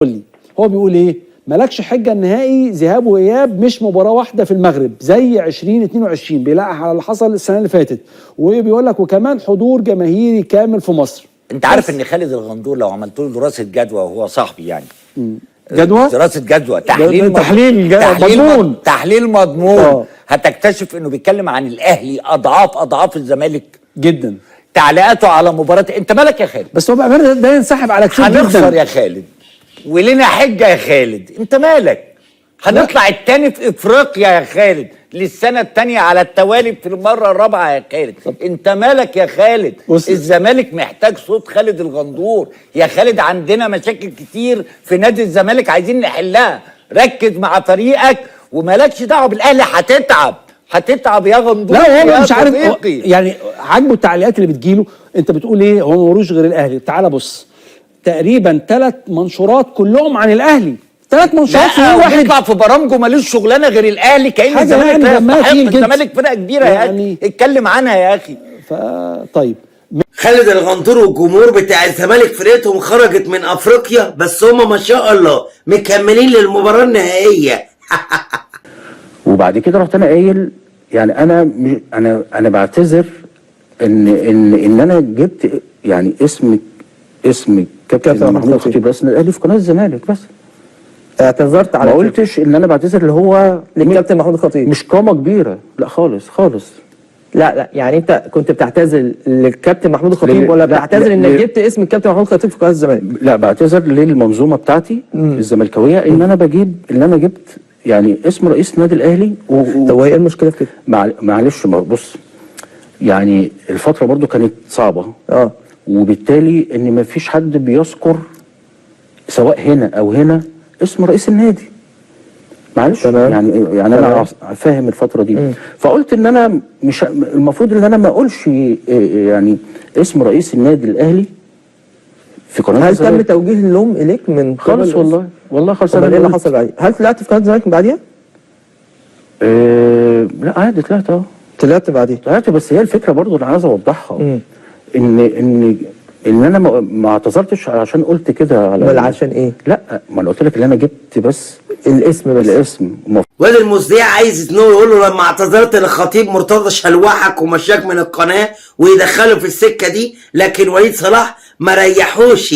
قول لي هو بيقول ايه؟ مالكش حجه النهائي ذهاب واياب مش مباراه واحده في المغرب زي 2022 بيلاقح على اللي حصل السنه اللي فاتت، وبيقول لك وكمان حضور جماهيري كامل في مصر. انت عارف ان خالد الغندور لو عملت له دراسه جدوى وهو صاحبي يعني جدوى؟ دراسه جدوى تحليل مضمون هتكتشف انه بيتكلم عن الاهلي اضعاف الزمالك جدا. تعليقاته على مباراه انت مالك يا خالد؟ بس هو بقى ده ينسحب على كتير جدا. هنخسر يا خالد ولنا حجه يا خالد، انت مالك؟ هنطلع التاني في افريقيا يا خالد للسنه التانيه على التوالي في المره الرابعه يا خالد. انت مالك يا خالد؟ الزمالك محتاج صوت خالد الغندور يا خالد. عندنا مشاكل كتير في نادي الزمالك عايزين نحلها. ركز مع فريقك ومالكش دعوه بالاهلي. هتتعب يا غندور. لا هو مش عارف يعني عاجبه التعليقات اللي بتجيله. انت بتقول ايه؟ هو ملوش غير الاهلي. تعال بص، تقريبا 3 منشورات كلهم عن الاهلي. 3 منشورات في يوم واحد. يطلع في برامجه مالوش شغلانه غير الاهلي كأن الزمالك يعني الزمالك فرقه كبيره يعني اتكلم عنها يا اخي. طيب خالد الغندور والجمهور بتاع الزمالك فرقتهم خرجت من افريقيا، بس هم ما شاء الله مكملين للمباراه النهائيه. وبعد كده رحت انا قايل يعني انا بعتذر ان انا جبت يعني اسم كابتن محمود الخطيب رئيس الاهلي في قناه الزمالك. بس اعتذرت على ما قلتش ان انا بعتذر اللي هو للكابتن محمود الخطيب. مش قامه كبيره، لا خالص. لا يعني انت كنت بتعتذر للكابتن محمود الخطيب ولا بتعتذر انك جبت اسم الكابتن محمود الخطيب في قناه الزمالك؟ لا بعتذر للمنظومه بتاعتي الزملكاويه ان انا جبت يعني اسم رئيس النادي الاهلي. طب وايه المشكله في كده؟ معلش بص، يعني الفتره برضو كانت صعبه وبالتالي ان ما فيش حد بيذكر سواء هنا او هنا اسم رئيس النادي. معلش يعني انا فاهم الفتره دي. فقلت ان انا مش المفروض ان انا ما اقولش يعني اسم رئيس النادي الاهلي في قناه الزمالك. هل تم توجيه اللوم اليك من خالص؟ والله خالص. ايه اللي حصل بعدين؟ هل طلعت في قناه الزمالك من بعديها؟ لا عادي طلعت بعديها. طلعت، بس هي الفكره برضو اللي عايز اوضحها ان انا ما اعتذرتش عشان قلت كده. امال عشان ايه؟ لا ما انا قلت لك ان انا جبت بس الاسم. واد المذيع عايز انه يقول له لما اعتذرت للخطيب مرتضى شلوحك ومشاك من القناه ويدخله في السكه دي، لكن وليد صلاح ما ريحوش.